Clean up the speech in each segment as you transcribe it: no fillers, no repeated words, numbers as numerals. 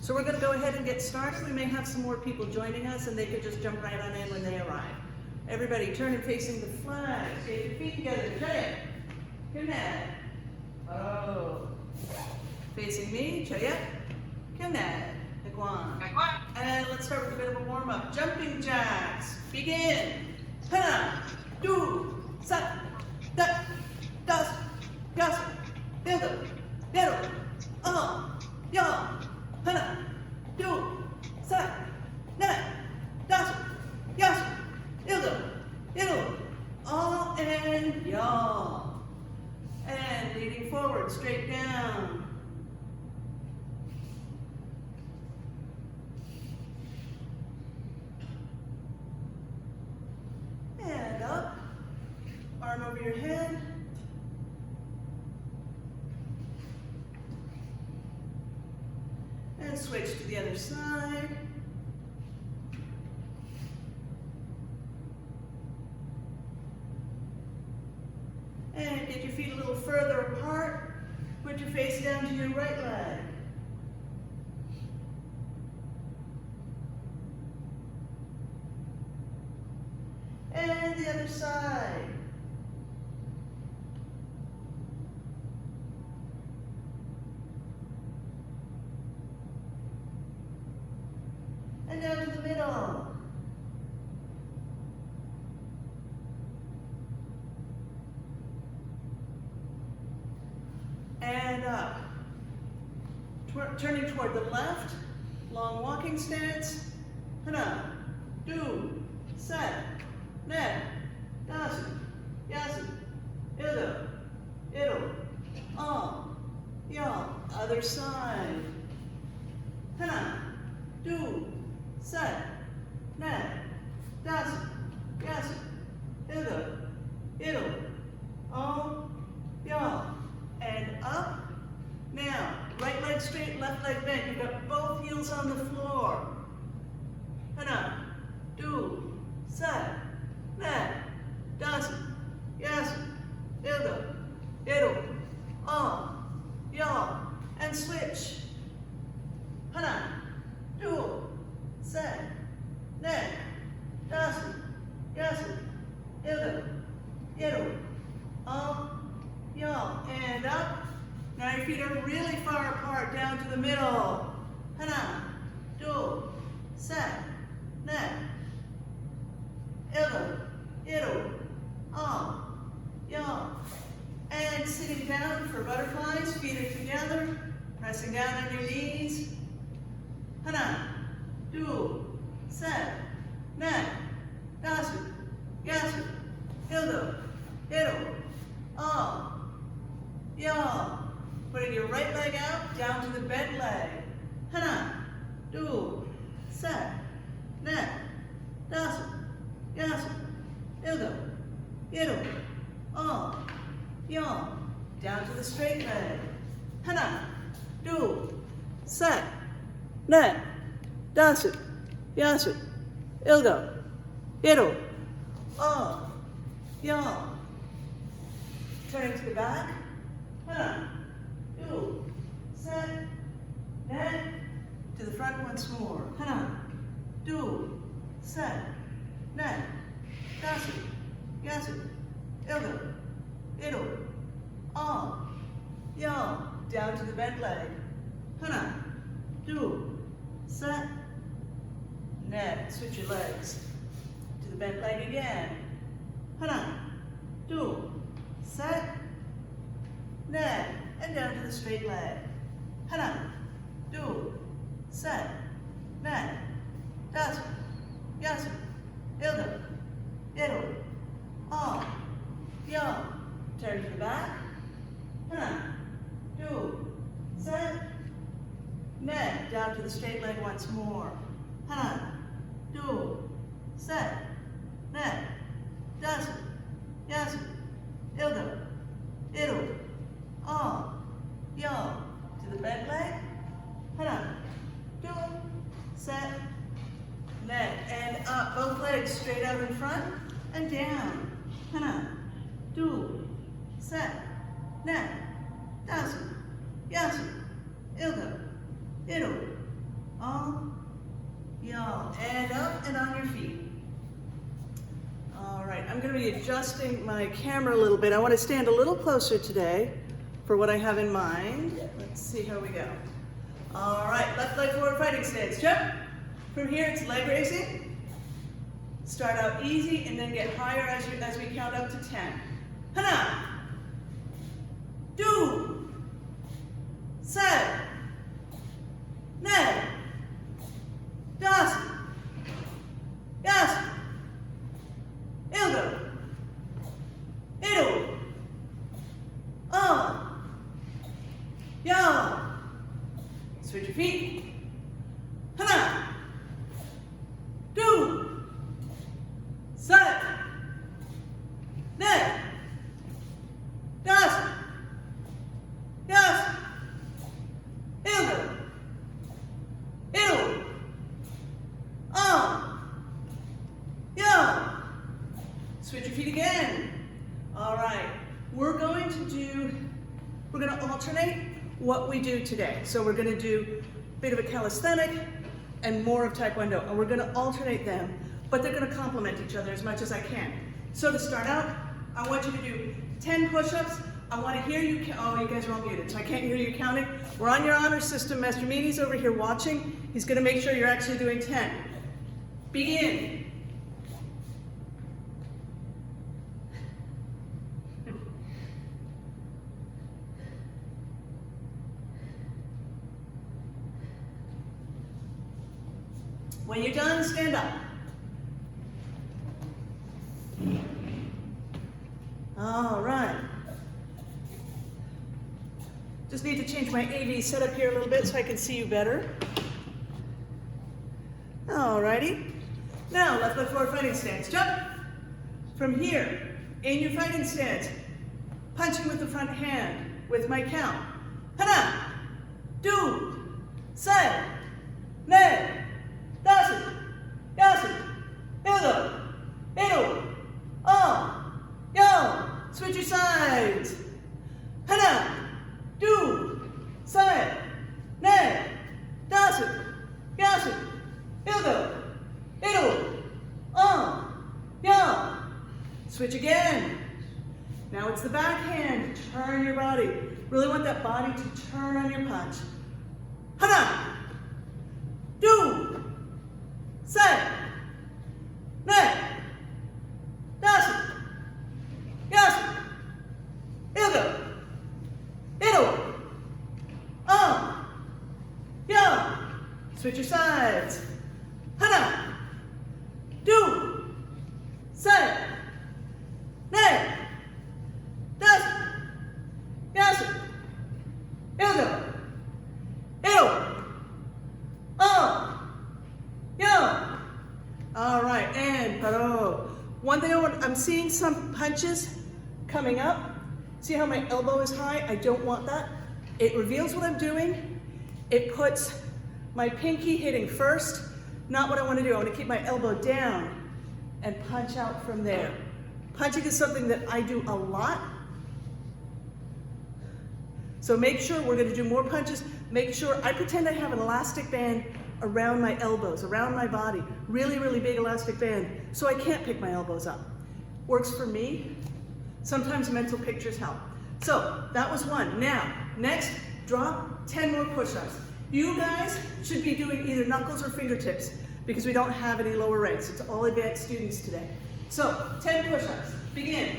So we're going to go ahead and get started. We may have some more people joining us and they could just jump right on in when they arrive. Everybody turn and facing the flag. Get your feet together. Chaya. Kunad. Oh. Facing me. Chaya. Kunad. Taekwon. And let's start with a bit of a warm-up. Jumping jacks. Begin. Hana. Do. Sat. Da. Das. Gas. Dildo. Diddle. Ya. Hana. Do. Sat. Na. Das. Yas. Dildo. Diddle. And ya. And leading forward, straight down. And up. Arm over your head. And switch to the other side. And get your feet a little further apart. Put your face down to your right leg. And the other side. And down to the middle. And up. Turning toward the left, long walking stance. Hana, do, set, net, dasu, yasu, ildo, ido, ya. Other side. Hana, do, set, net, dasu, yasu, ildo, ido, ya. And up. Now, right leg straight, left leg bent. You've got both heels on the floor. Hana, do, set, net, dasu, yasu, ildo, ido, ya. And switch. Hana, do, set, net, dasu, yasu, ildo, ido, ya. And up. Now your feet are really far apart, down to the middle. Hana, do, set, net, ildo, ido, ya. And sitting down for butterflies, feet are together, pressing down on your knees. Hana, do, set, net, dasu, yasu, ildo, ido, ya. Putting your right leg out, down to the bent leg. Hana, do, set, net, dasu, yasu, ildo, ido, ya. Down to the straight leg. Hana, do, set, net, dasu, yasu, ildo, ido, ya. Turning to the back. Hana, do, set, net, to the front once more. Hana, do, set, net, dasu, yasu, ildo, ido, ya. Down to the bent leg. Hana, do, set, net. Switch your legs. To the bent leg again. Hana, do, set, net. And down to the straight leg. Hana, do, set, net, dasu, yasu, ildo, ido, ya. Turn to the back. Hana, do, set, net. Down to the straight leg once more. Hana, do, set, net, dasu, yasu, ildo, ido, ya. To the bent leg. Hana, do, set, net. And up, both legs straight out in front and down. Hana, do, set, net, dasu, yasu, ildo, ido, Y'all, and up and on your feet. All right, I'm going to be adjusting my camera a little bit. I want to stand a little closer today for what I have in mind. Let's see how we go. All right, left leg forward fighting stance. Jump. From here, it's leg raising. Start out easy and then get higher as we count up to 10. Hana. Do. Set. Ned. Das. Yas. Ildo. Ido. Ya. Switch your feet. Hana. Do. Set. Ned. Das. Yas. Ildo. Ido. Ya. Switch your feet again. All right. We're going to alternate what we do today. So we're going to do a bit of a calisthenic and more of Taekwondo. And we're going to alternate them, but they're going to complement each other as much as I can. So to start out, I want you to do 10 push-ups. I want to hear you, oh, you guys are all muted, so I can't hear you counting. We're on your honor system. Master Meany's over here watching. He's going to make sure you're actually doing 10. Begin. When you're done, stand up. All right. Just need to change my AV setup here a little bit so I can see you better. All righty. Now, left leg forward fighting stance. Jump. From here, in your fighting stance, punching with the front hand with my count. Hana. Do. Set. Ned. Dasu. Yasu. Ildo. Ido. Yo. Switch your sides. Hana. Do. Set. Ned. Dasu. Yasu. Ildo. Ido. Yo. Switch again. Now it's the backhand. Turn your body. Really want that body to turn on your punch. Hana. Do. Set. Ned. Dasu. Yasu. Ildo. Ido. Yo. Switch your sides. Hana. Do. Set. Ned. Dasu. Yasu. Ildo. Ido. Yo. All right, and paro. One thing I'm seeing some punches coming up. See how my elbow is high? I don't want that. It reveals what I'm doing. It puts my pinky hitting first. Not what I want to do. I want to keep my elbow down and punch out from there. Punching is something that I do a lot. So make sure we're going to do more punches. Make sure I pretend I have an elastic band around my elbows, around my body. Really, really big elastic band. So I can't pick my elbows up. Works for me. Sometimes mental pictures help. So that was one. Now, next, drop 10 more push-ups. You guys should be doing either knuckles or fingertips because we don't have any lower ranks. It's all advanced students today. So 10 push-ups. Begin.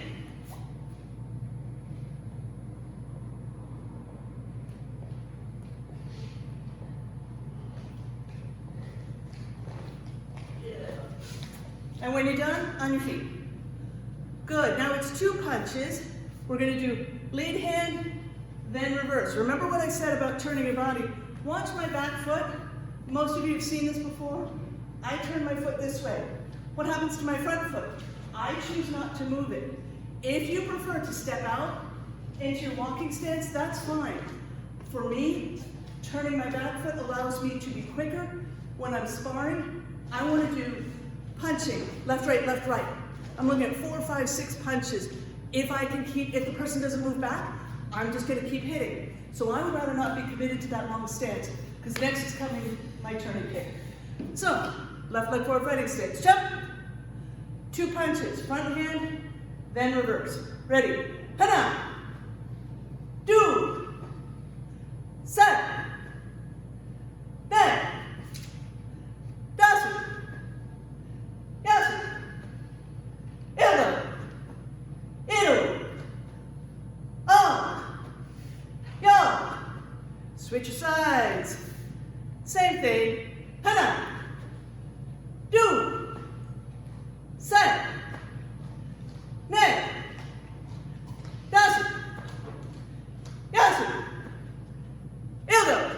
And when you're done, on your feet. Good, now it's 2 punches. We're gonna do lead hand, then reverse. Remember what I said about turning your body? Watch my back foot. Most of you have seen this before. I turn my foot this way. What happens to my front foot? I choose not to move it. If you prefer to step out into your walking stance, that's fine. For me, turning my back foot allows me to be quicker. When I'm sparring, I wanna do punching, left, right. I'm looking at 4, 5, 6 punches. If the person doesn't move back, I'm just gonna keep hitting. So I would rather not be committed to that long stance, because next is coming my turning kick. So, left leg forward fighting stance. Jump. 2 punches. Front hand, then reverse. Ready. Hana. Do. Set. Then. Dasu. Yasu. Ildo. Iru. Yo. Switch your sides. Same thing. Hana. Do. Set. Ne. Dasu. Yasu. Ildo.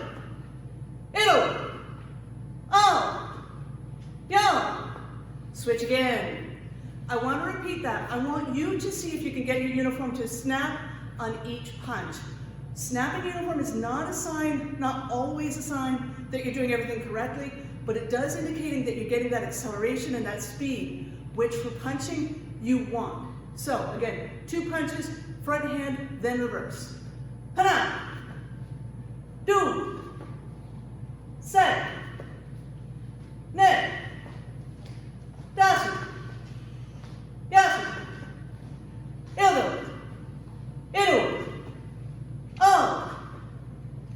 Iru. Yo. Switch again. I want to repeat that. I want you to see if you can get your uniform to snap on each punch. Snapping uniform is not a sign, not always a sign that you're doing everything correctly, but it does indicating that you're getting that acceleration and that speed, which for punching you want. So again, 2 punches, front hand, then reverse. Hana. Do. Set. Ne. Dasu. Yasu. Ildo. Iru.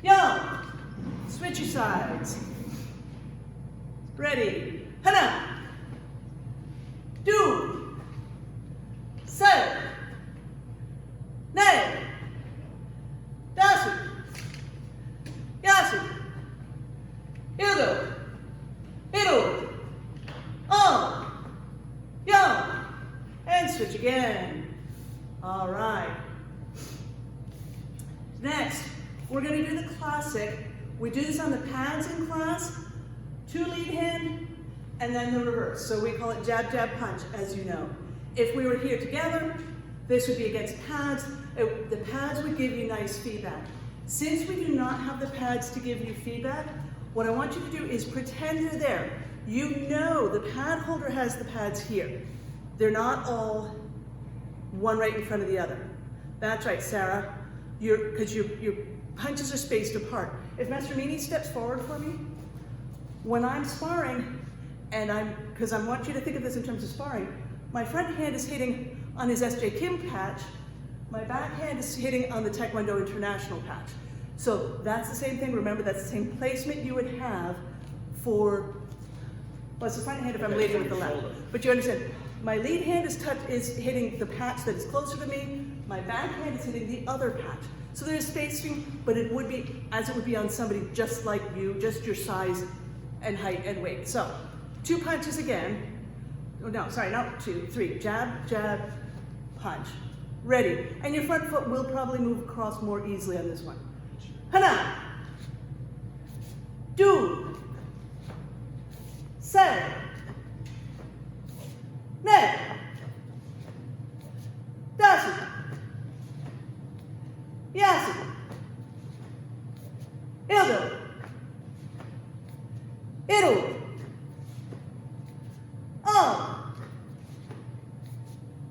Yo. Switch your sides. Ready. Hana. Do. Set. Ne. Dasu. Yasu. Ildo. Iru. Yo. And switch again. All right. Next, we're going to do the classic. We do this on the pads in class. 2 lead hand, and then the reverse. So we call it jab, jab, punch, as you know. If we were here together, this would be against pads. The pads would give you nice feedback. Since we do not have the pads to give you feedback, what I want you to do is pretend you're there. You know the pad holder has the pads here. They're not all one right in front of the other. That's right, Sarah. Because your punches are spaced apart. If Master Mini steps forward for me, when I'm sparring, because I want you to think of this in terms of sparring, my front hand is hitting on his SJ Kim patch, my back hand is hitting on the Taekwondo International patch. So that's the same thing. Remember, that's the same placement you would have for, well, it's the front hand if I'm leading with the left. But you understand, my lead hand is hitting the patch that is closer to me, my back hand is hitting the other patch. So there's spacing, but it would be as it would be on somebody just like you, just your size and height and weight. So 2 punches again. Oh, no, sorry, not 2, 3. Jab, jab, punch. Ready. And your front foot will probably move across more easily on this one. Hana. Do. Set. Ne. Dasu. Yasu. Ildo. Iru.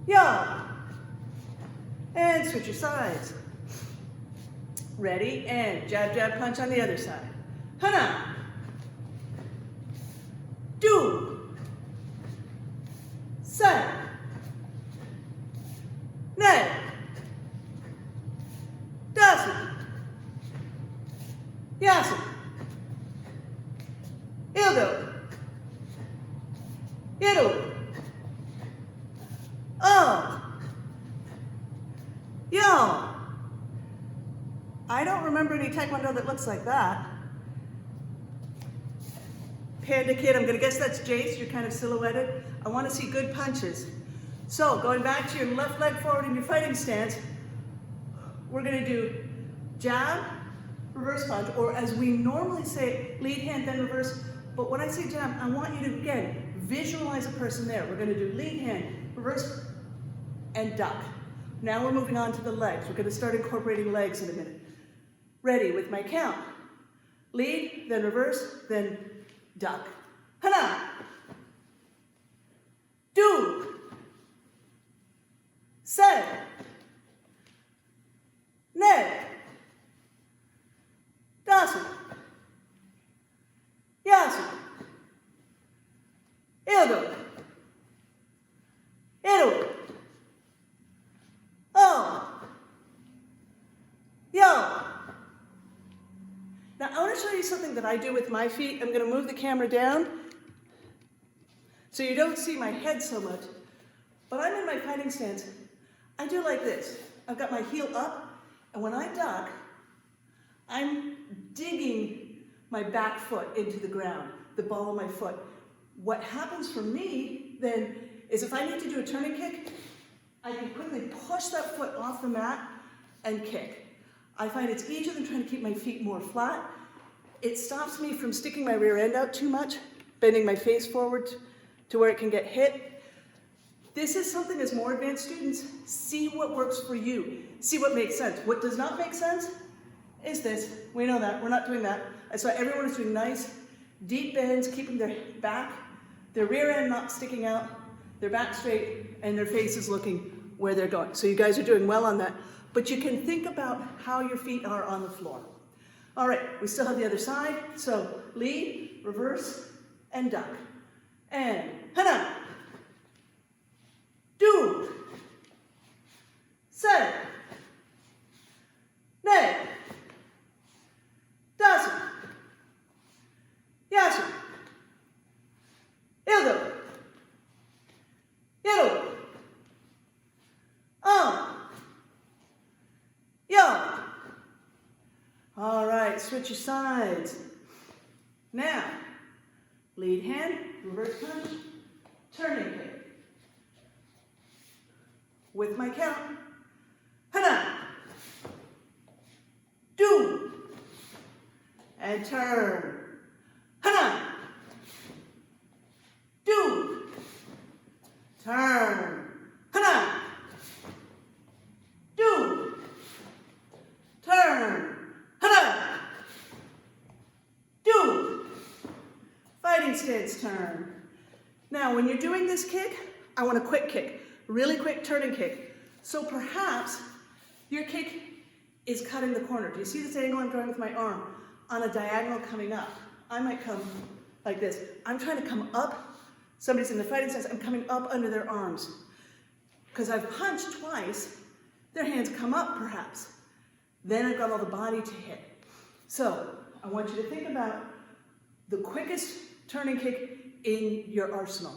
Yo. And switch your sides. Ready, and jab, jab, punch on the other side. Hana. Do. Set. Ne. Dasu. Yasu. Ildo. Iru. Yo. I don't remember any Taekwondo that looks like that. Panda Kid, I'm gonna guess that's Jace, you're kind of silhouetted. I wanna see good punches. So, going back to your left leg forward in your fighting stance, we're gonna do jab, reverse punch, or as we normally say, lead hand, then reverse. But when I say jab, I want you to, again, visualize a person there. We're gonna do lead hand, reverse, and duck. Now we're moving on to the legs. We're gonna start incorporating legs in a minute. Ready with my count. Lead, then reverse, then duck. Hana. Do. Set. Ne. Dasu. Ya. Now I want to show you something that I do with my feet. I'm going to move the camera down so you don't see my head so much. But I'm in my fighting stance. I do like this. I've got my heel up, and when I duck, I'm digging my back foot into the ground, the ball of my foot. What happens for me then is if I need to do a turning kick, I can quickly push that foot off the mat and kick. I find it's easier than trying to keep my feet more flat. It stops me from sticking my rear end out too much, bending my face forward to where it can get hit. This is something as more advanced students, see what works for you. See what makes sense. What does not make sense is this. We know that. We're not doing that. I saw everyone is doing nice, deep bends, keeping their back, their rear end not sticking out, their back straight, and their face is looking where they're going. So you guys are doing well on that. But you can think about how your feet are on the floor. All right, we still have the other side. So lead, reverse, and duck. And hana. Do. Set. Ne. Dasu. Yasu. Ildo. Yedo. Yo. All right, switch your sides. Now, lead hand, reverse punch, turning kick. With my count, hana, do, and turn, hana, do, turn, hana, do, turn, hana, do, fighting stance turn. Now, when you're doing this kick, I want a quick kick, really quick turning kick. So perhaps your kick is cutting the corner. Do you see this angle I'm drawing with my arm? On a diagonal coming up. I might come like this. I'm trying to come up. Somebody's in the fighting stance. I'm coming up under their arms. Because I've punched twice, their hands come up perhaps. Then I've got all the body to hit. So I want you to think about the quickest turning kick in your arsenal.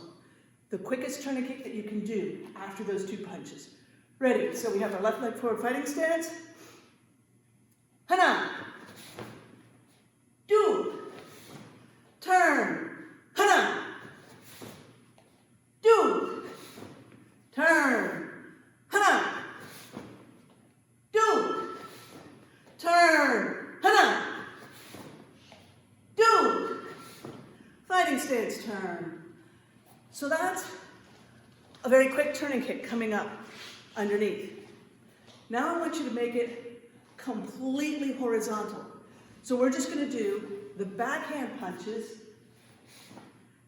The quickest turning kick that you can do after those two punches. Ready? So we have our left leg forward fighting stance. Hana. Do. Turn. Hana. Do. Turn. Hana. Do. Turn. Hana. Do. Fighting stance turn. So that's a very quick turning kick coming up underneath. Now I want you to make it completely horizontal. So we're just going to do the backhand punches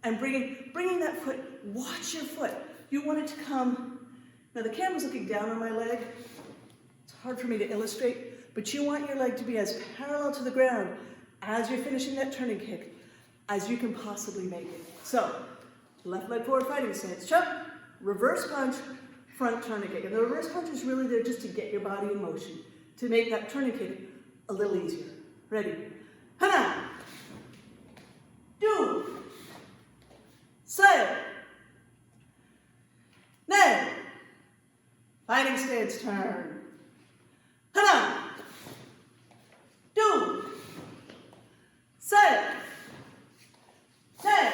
and bringing that foot, watch your foot. You want it to come, now the camera's looking down on my leg. It's hard for me to illustrate, but you want your leg to be as parallel to the ground as you're finishing that turning kick as you can possibly make it. So, left leg forward fighting stance, chop, reverse punch, front turning kick. And the reverse punch is really there just to get your body in motion, to make that turning kick a little easier. Ready? Hana. Do. Say. Ne. Fighting stance turn. Hana. Do. Say. Ne.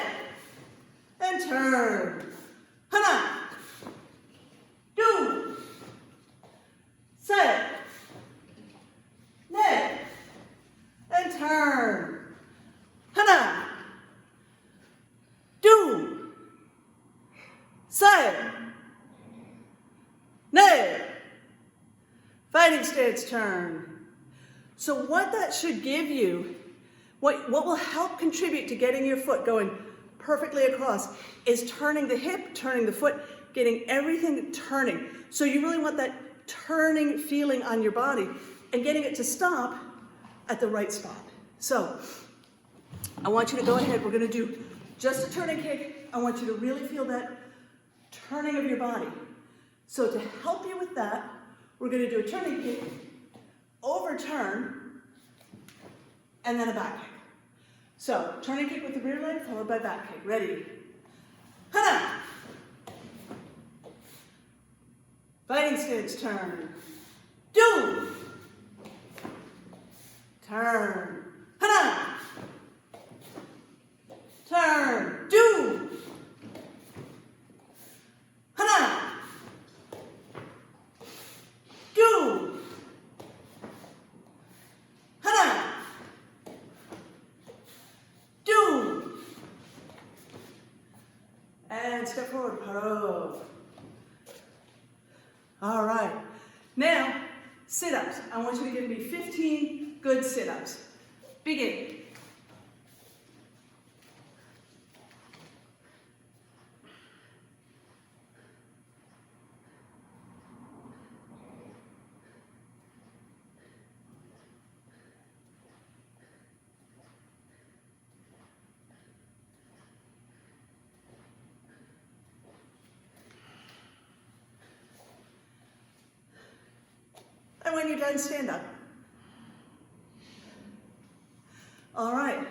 And turn. Hana. Do. Say. Ne. And turn. Hana. Do. Say. Ne. Fighting stance turn. So what that should give you, what will help contribute to getting your foot going perfectly across is turning the hip, turning the foot, getting everything turning. So you really want that turning feeling on your body and getting it to stop at the right spot. So I want you to go ahead. We're going to do just a turning kick. I want you to really feel that turning of your body. So to help you with that, we're going to do a turning kick, overturn, and then a back kick. So, turning kick with the rear leg, followed by back kick. Ready? Hana! Fighting stance, turn. Do! Turn. Hana! Turn. Do! Hana! Do! Hana! Do! And step forward, paro. All right. Now, sit-ups. I want you to give me 15 good sit-ups. Begin. And when you're done, stand up. All right.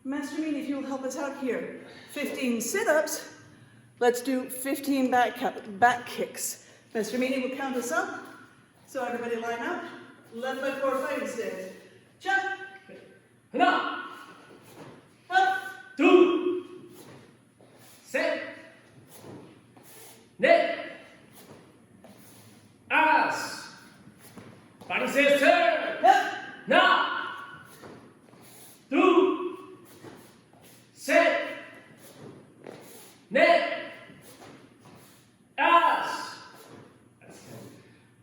Master Meany, if you'll help us out here. 15 sit-ups. Let's do 15 back kicks. Master Meany will count us up. So everybody line up. Left foot forward fighting stance. Jump. 하나, Up. 둘, 셋, 넷, 아스. Body says turn. Up. 하나, 둘, 셋, 넷, 아스.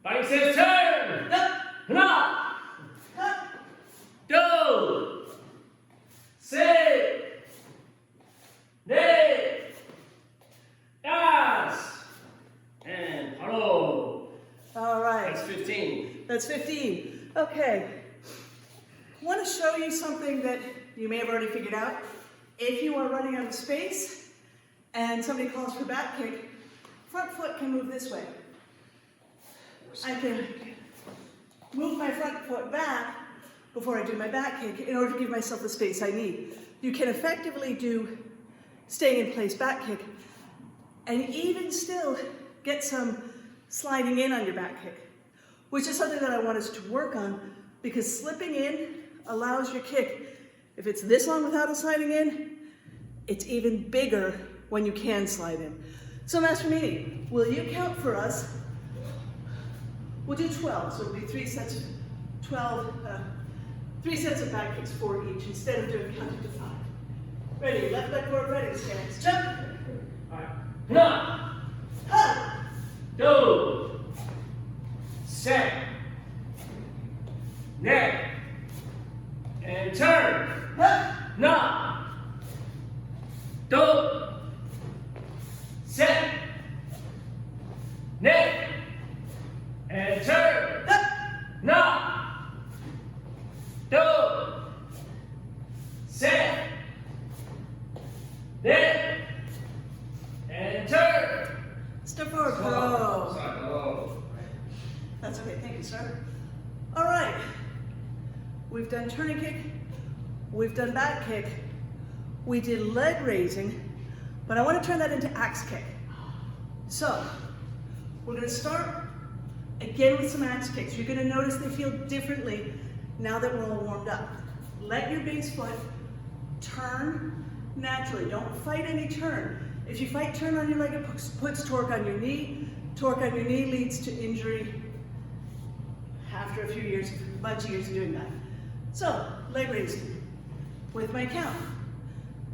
Body says turn. Up. 하나, Up. 둘, 셋, 넷, 다섯, and 바로. All right. That's 15. That's 15. Okay. I want to show you something that you may have already figured out. If you are running out of space and somebody calls for back kick, front foot can move this way. I can move my front foot back before I do my back kick in order to give myself the space I need. You can effectively do staying in place back kick and even still get some sliding in on your back kick, which is something that I want us to work on because slipping in allows your kick, if it's this long without a sliding in, it's even bigger when you can slide in. So Master Meany, will you count for us? We'll do 12, so it'll be 3 sets of 12, 3 sets of back kicks, 4 each, instead of doing counting to 5. Ready, left leg forward, fighting stance, jump! All right. 하나, Ha! 둘, 셋, 넷, and turn. Ha! 하나, 둘, 셋, 넷, and turn. Ha! 하나, 둘, 셋, 넷, and turn. Step forward, pro. Oh. That's okay, thank you, sir. All right, we've done turning kick, we've done back kick, we did leg raising, but I want to turn that into axe kick. So, we're going to start again with some axe kicks. You're going to notice they feel differently now that we're all warmed up. Let your base foot turn naturally. Don't fight any turn. If you fight turn on your leg, it puts torque on your knee. Torque on your knee leads to injury after a few years, bunch of years of doing that. So, leg raising with my count.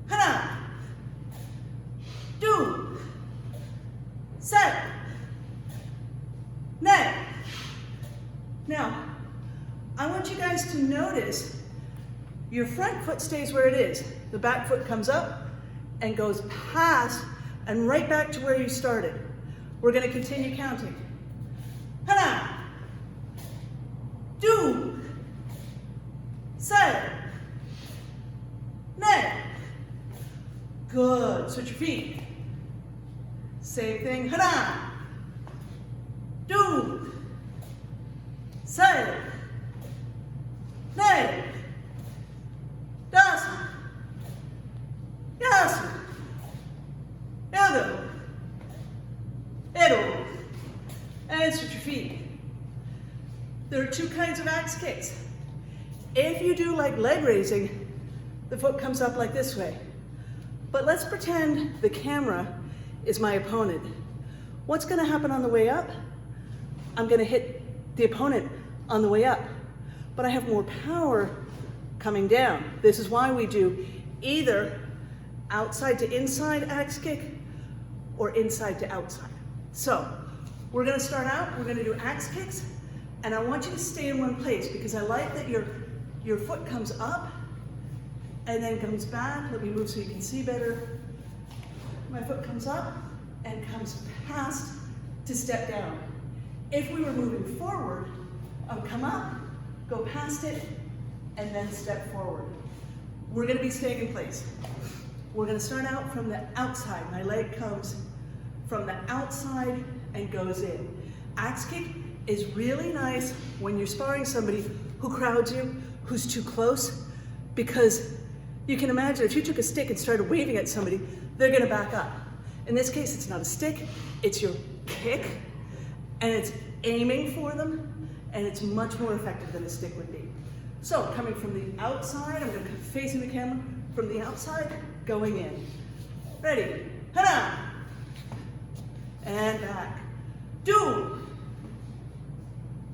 Hana, do, set, net. Now, I want you guys to notice your front foot stays where it is. The back foot comes up and goes past and right back to where you started. We're going to continue counting. Hana, do, set, net. Good. Switch your feet. Same thing. Hana, do, set, net. Yasu. Elbow. Edo. And switch your feet. There are two kinds of axe kicks. If you do like leg raising, the foot comes up like this way. But let's pretend the camera is my opponent. What's gonna happen on the way up? I'm gonna hit the opponent on the way up, but I have more power coming down. This is why we do either outside to inside axe kick or inside to outside. So we're gonna start out, we're gonna do axe kicks, and I want you to stay in one place because I like that your foot comes up and then comes back. Let me move so you can see better. My foot comes up and comes past to step down. If we were moving forward, I would come up, go past it, and then step forward. We're gonna be staying in place. We're gonna start out from the outside. My leg comes from the outside and goes in. Axe kick is really nice when you're sparring somebody who crowds you, who's too close, because you can imagine if you took a stick and started waving at somebody, they're gonna back up. In this case, it's not a stick, it's your kick, and it's aiming for them, and it's much more effective than a stick would be. So coming from the outside, I'm gonna be facing the camera, from the outside, going in. Ready, hana, and back. Do,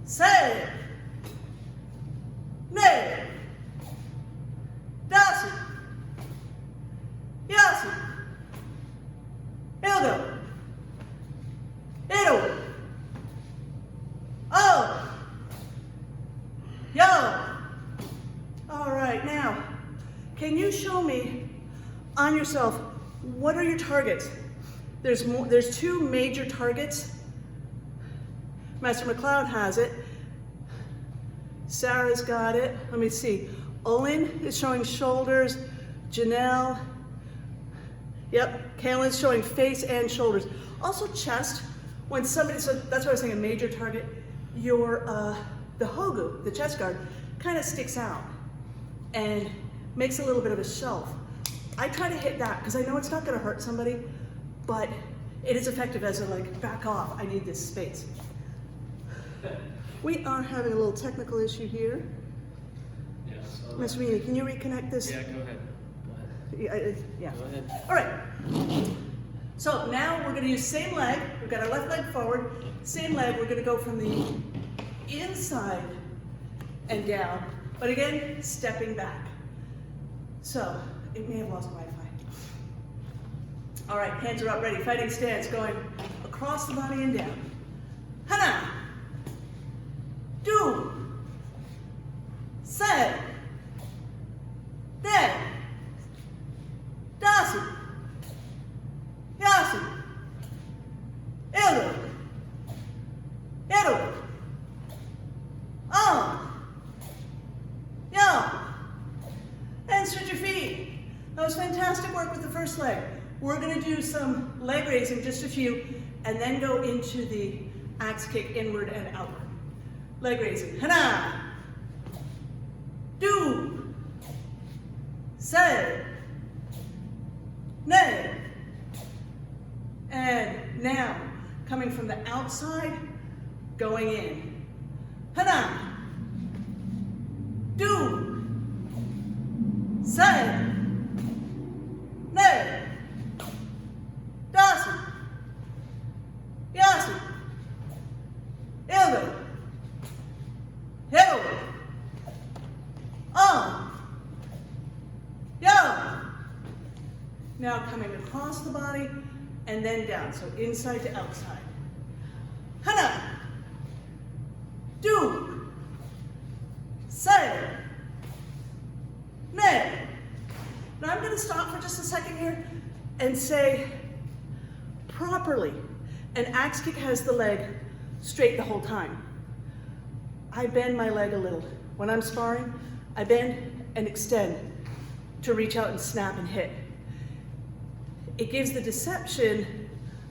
say, ne, dasu, yasu, ildo, ido, oh, yo. All right, now, can you show me on yourself, what are your targets? There's two major targets. Master McLeod has it. Sarah's got it. Let me see. Olin is showing shoulders. Janelle. Yep. Kaylin's showing face and shoulders. Also chest. When somebody, so that's why I was saying a major target. Your the hogu, the chest guard, kind of sticks out and makes a little bit of a shelf. I try to hit that because I know it's not going to hurt somebody, but it is effective as a like back off. I need this space. We are having a little technical issue here. Yes. Miss Reedy, can you reconnect this? Yeah, go ahead. Yeah. Go ahead. All right. So now we're going to use same leg. We've got our left leg forward. Same leg. We're going to go from the inside and down, but again, stepping back. So it may have lost Wi-Fi. All right, hands are up, ready. Fighting stance, going across the body and down. Hana. Do. Say. De. Dasu. Yasu. Ildo. Edo. Yo. And switch your feet. That was fantastic work with the first leg. We're going to do some leg raising, just a few, and then go into the axe kick inward and outward. Leg raising. Hana. Do. Say. Ne. And now, coming from the outside, going in. Hana. Do. Say. Ne. Dasu. Yasu. Ildo. Hido. Yo. Now coming across the body and then down, so inside to outside. Hana. Do. Say. Ne. Now I'm going to stop for just a second here and say properly. An axe kick has the leg straight the whole time. I bend my leg a little. When I'm sparring, I bend and extend to reach out and snap and hit. It gives the deception,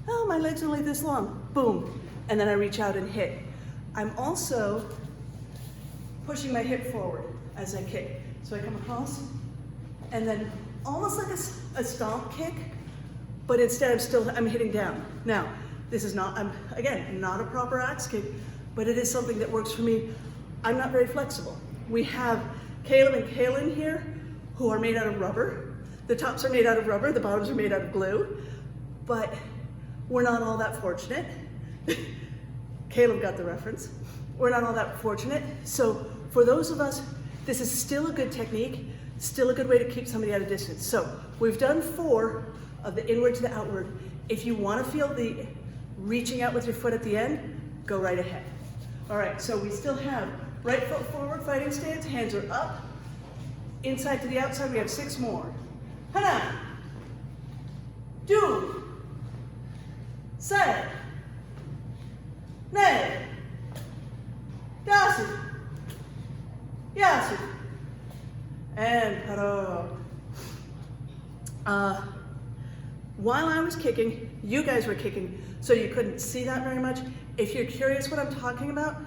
oh, my leg's only this long, boom, and then I reach out and hit. I'm also pushing my hip forward as I kick. So I come across and then almost like a stomp kick, but instead I'm hitting down. Now, this is not, again, not a proper axe kick, but it is something that works for me. I'm not very flexible. We have Caleb and Kaylin here, who are made out of rubber. The tops are made out of rubber, the bottoms are made out of glue, but we're not all that fortunate. Caleb got the reference. We're not all that fortunate. So for those of us, this is still a good technique, still a good way to keep somebody at a distance. So we've done 4 of the inward to the outward. If you want to feel the reaching out with your foot at the end, go right ahead. All right, so we still have right foot forward, fighting stance, hands are up. Inside to the outside, we have 6 more. Hana, do, say, ne, dasu, yasu, and paro. While I was kicking, you guys were kicking, so you couldn't see that very much. If you're curious what I'm talking about,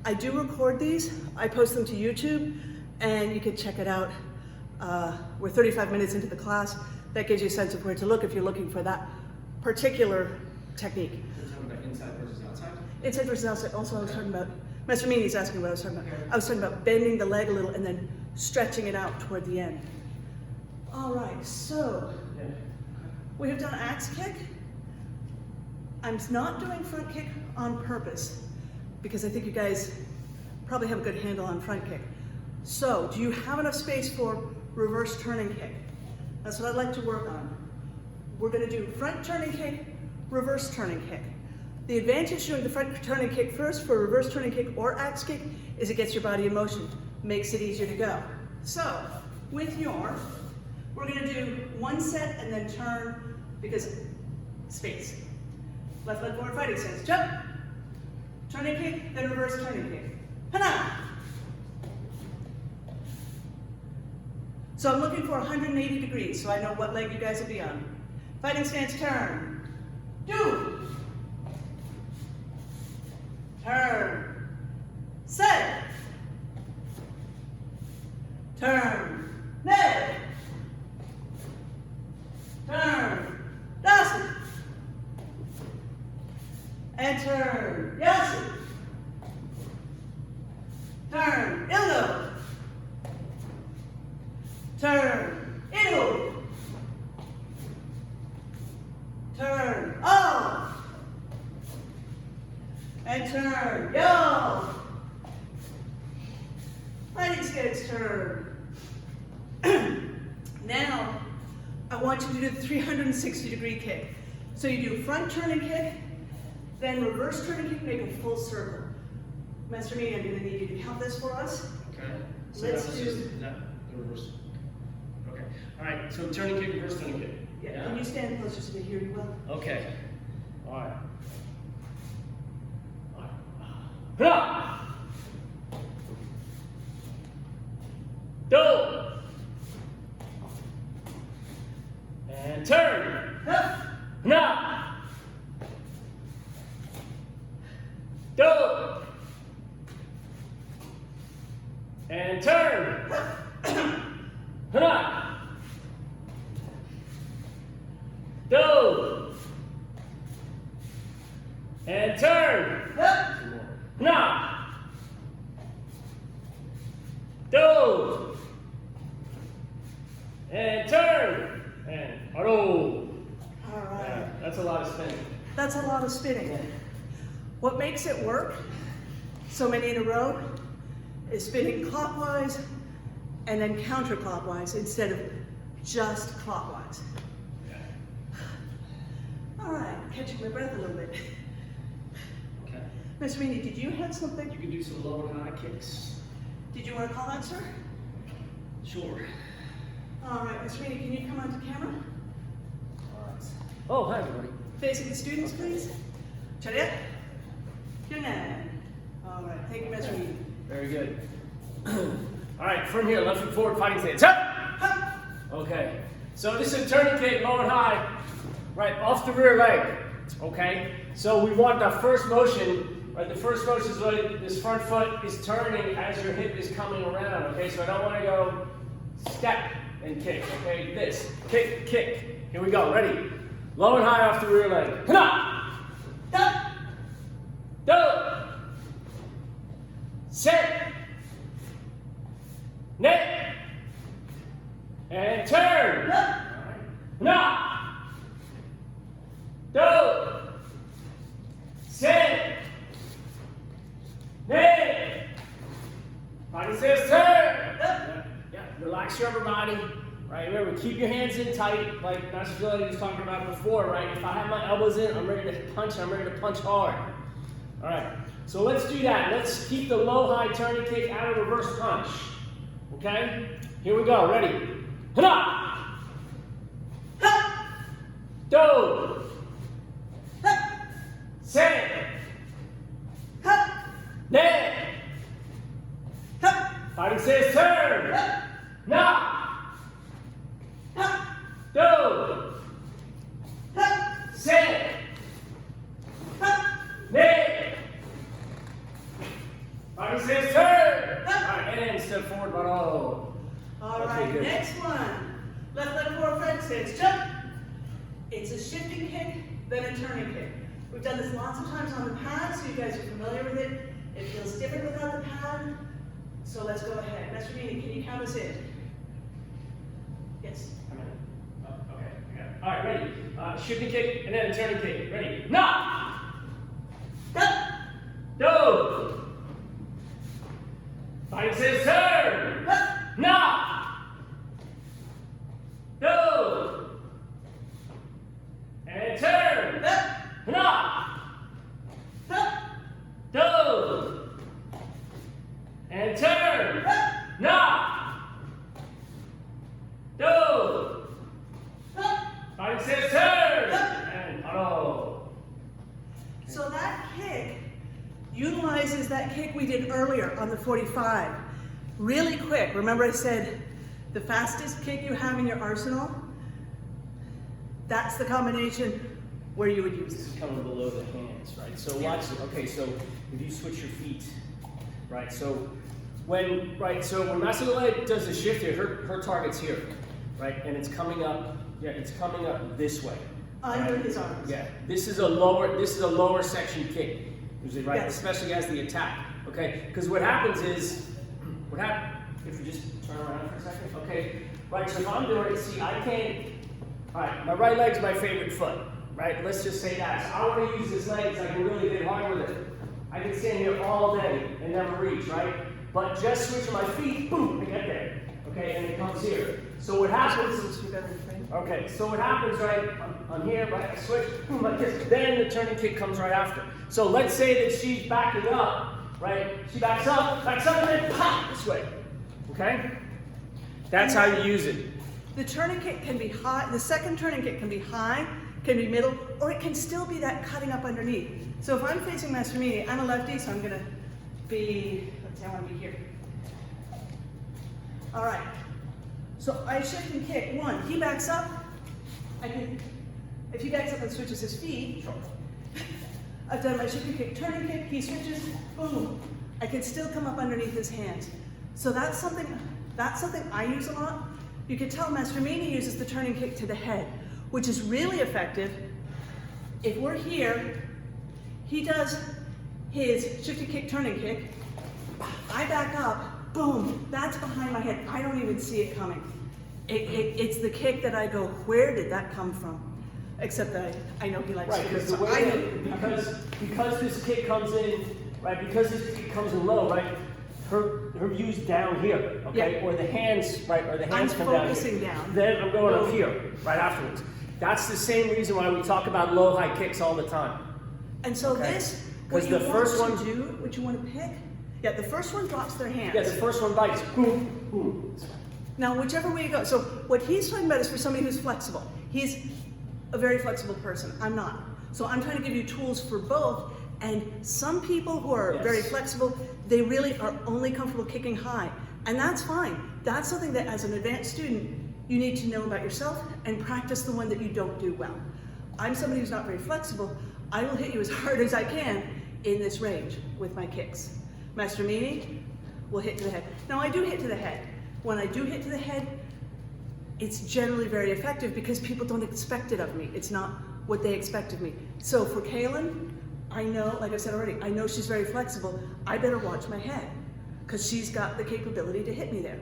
I do record these. I post them to YouTube, and you can check it out. We're 35 minutes into the class. That gives you a sense of where to look if you're looking for that particular technique. You're talking about inside versus outside? Inside versus outside. Also, I was talking about, Master Meany's asking what I was talking about. I was talking about bending the leg a little and then stretching it out toward the end. All right, so we have done axe kick. I'm not doing front kick on purpose because I think you guys probably have a good handle on front kick. So, do you have enough space for reverse turning kick? That's what I'd like to work on. We're going to do front turning kick, reverse turning kick. The advantage doing the front turning kick first for reverse turning kick or axe kick is it gets your body in motion, makes it easier to go. So, with your, we're going to do 1 set and then turn because space. Left leg forward, fighting stance, jump, turning kick, then reverse turning kick. Hana! So I'm looking for 180 degrees, so I know what leg you guys will be on. Fighting stance, turn. Do. Turn. Set. Turn. Ne. Turn. Dasu. And turn. Yasu. Turn. Ildo. Turn, indo. Turn, oh. And turn, yo. Fighting stance, turn. Now, I want you to do the 360-degree kick. So you do front turning kick, then reverse turning kick, make a full circle. Master Me, I'm going to need you to count this for us. Okay. So Let's that was do just the reverse. Okay. All right. So turning kick, reverse turning kick. Yeah. Can you stand closer so they hear you well? Okay. All right. Hra! Do! And turn! Na! Do! And turn! Hra! Do! And turn! Na! Do! And turn! And aro! All right. Yeah, that's a lot of spinning. That's a lot of spinning. What makes it work so many in a row is spinning clockwise and then counterclockwise instead of just clockwise. Yeah. All right, catching my breath a little bit. Okay. Miss Reedy, did you have something? You can do some low and high kicks. Did you want to call out, sir? Sure. All right, Miss Reedy, can you come onto camera? All right. Oh, hi everybody. Facing the students, please. Chariot. Good night. All right, thank you, Miss Reedy. Very good. All right, from here, left foot forward, fighting stance. Up! Hup. Okay. So this is a turning kick, low and high, right off the rear leg. Okay. So we want the first motion. Right, the first motion is when this front foot is turning as your hip is coming around. Okay. So I don't want to go step, and kick, okay? This, kick, kick. Here we go, ready? Low and high off the rear leg. Hana! Da! Do! Sit! Net! And turn! Da! Hana! Do! Sit! Net! Body says turn! Yeah, relax your upper body. Right, remember, keep your hands in tight, like Master Giletti was talking about before, right? If I have my elbows in, I'm ready to punch hard. All right, so let's do that. Let's keep the low-high turning kick out of reverse punch. Okay? Here we go, ready? Hana! Ha! Do! Ha! Set! Ha! Net! Ha! Fighting says turn! Ha! Na! Ha! Do! Ha! Set! Ha! Net! Fighting says turn! Ha! All right, and step forward, but oh. All Okay, right, good. next one. Left leg forward, front stance, jump. It's a shifting kick, then a turning kick. We've done this lots of times on the pad, so you guys are familiar with it. It feels different without the pad. So let's go ahead. Master Meany, can you count us in? Yes. Oh, okay, I got it. All right, ready? Shifting kick and then a turning kick. Ready? Na! Up. Do! Fighting says turn! Up. Na! Do! And turn! Up. Na! Up. Do! And turn! Up. Na! Do! Up. Fighting says turn! Up. And oh. So that kick utilizes that kick we did earlier on the 45. Really quick. Remember I said the fastest kick you have in your arsenal? That's the combination where you would use This it. is coming below the hands, right? So watch it. Okay, so if you switch your feet, right? So when Master Giletti does the shift here, her target's here, right? And it's coming up, yeah, it's coming up this way. Under right? his arms. Yeah. This is a lower section kick, usually, right? Yes. Especially as the attack. Okay? Because what happens is, if you just turn around for a second, okay, right, so if I'm doing it, see, I can't, all right, my right leg's my favorite foot, right? Let's just say that. So I want to use this leg so I can really get hard with it. I can stand here all day and never reach, right? But just switching my feet, boom, I get there, okay, and it comes here. So what happens, okay, so what happens, right, I'm here, right, I switch, boom, like this, then the turning kick comes right after. So let's say that she's backing up, right, she backs up, and then pop, this way, okay? That's how you use it. The turning kick can be high, the second turning kick can be high, can be middle, or it can still be that cutting up underneath. So if I'm facing Master Meany, I'm a lefty, so I'm gonna be, let's say I wanna be here. All right, so I shift and kick, one, he backs up, if he backs up and switches his feet, I've done my shift and kick, turning kick, he switches, boom. I can still come up underneath his hands. So that's something I use a lot. You can tell Master Meany uses the turning kick to the head, which is really effective. If we're here, he does his shifty kick, turning kick. I back up, boom, that's behind my head. I don't even see it coming. It's the kick that I go, where did that come from? Except that I know he likes Right, to do because it. the So I way know. because this kick comes in, right? Because this kick comes in low, right? Her view's down here, okay? Yeah. Or the hands, right? Or the hands I'm come down focusing here. down. Then I'm going up here, right afterwards. That's the same reason why we talk about low high kicks all the time. And so Okay. this, 'Cause what you the want first to one- do, what you want to pick, yeah, the first one drops their hands. Yeah, the first one bites. Boom, boom. Now, whichever way you go. So what he's talking about is for somebody who's flexible. He's a very flexible person. I'm not. So I'm trying to give you tools for both. And some people who are Yes. very flexible, they really are only comfortable kicking high. And that's fine. That's something that as an advanced student, you need to know about yourself and practice the one that you don't do well. I'm somebody who's not very flexible. I will hit you as hard as I can in this range with my kicks. Master Meany will hit to the head. Now I do hit to the head. When I do hit to the head, it's generally very effective because people don't expect it of me. It's not what they expect of me. So for Kaylin, I know, like I said already, I know she's very flexible. I better watch my head because she's got the capability to hit me there.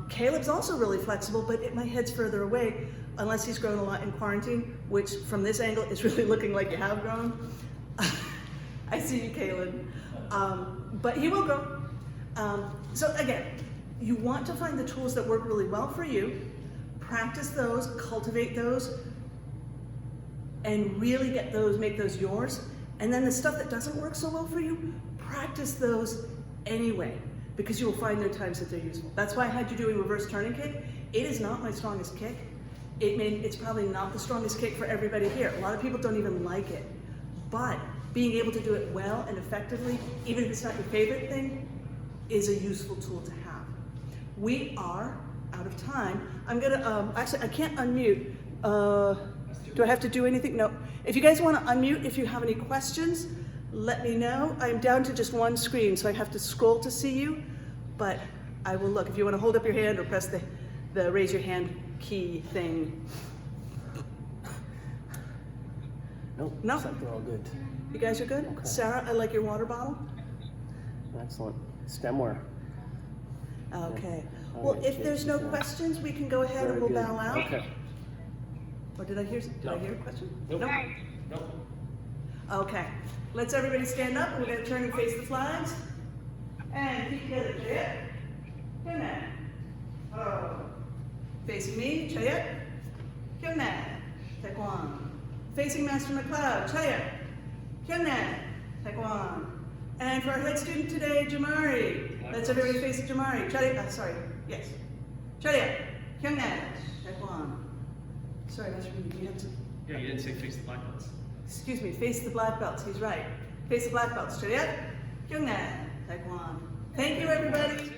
Caleb's also really flexible, but my head's further away unless he's grown a lot in quarantine, which from this angle is really looking like you have grown. I see you, Kaylin. But he will grow. So again, you want to find the tools that work really well for you, practice those, cultivate those, and really get those, make those yours. And then the stuff that doesn't work so well for you, practice those anyway, because you will find there are times that they're useful. That's why I had you doing reverse turning kick. It is not my strongest kick. It's probably not the strongest kick for everybody here. A lot of people don't even like it. But being able to do it well and effectively, even if it's not your favorite thing, is a useful tool to have. We are out of time. I'm gonna, actually I can't unmute. Do I have to do anything? No. If you guys want to unmute, if you have any questions, let me know. I'm down to just one screen, so I have to scroll to see you, but I will look. If you want to hold up your hand or press the raise your hand key thing. Nope. No? Looks like they're all good. You guys are good? Okay. Sarah, I like your water bottle. Excellent. Stemware. Okay. All Well, right, if there's no Casey, questions, we can go ahead and Very we'll good. bow out. Okay. Or did I hear a question? Nope. Nope. Nope. Okay. Let's everybody stand up. We're going to turn and face the flags. And feet together, Chayet. Hyunnae. Oh. Facing me, Chayet. Hyunnae. Taekwon. Facing Master McLeod, Chayet. Hyunnae. Taekwon. And for our head student today, Jamari. Let's everybody face Jamari. Chayet. Sorry. Yes. Chayet. Hyunnae. Taekwon. Sorry, Master, you have to. Yeah, you didn't say face the black belts. Excuse me, face the black belts. He's right. Face the black belts. Chayet. Hyunnae. Taekwon. Thank you, everybody.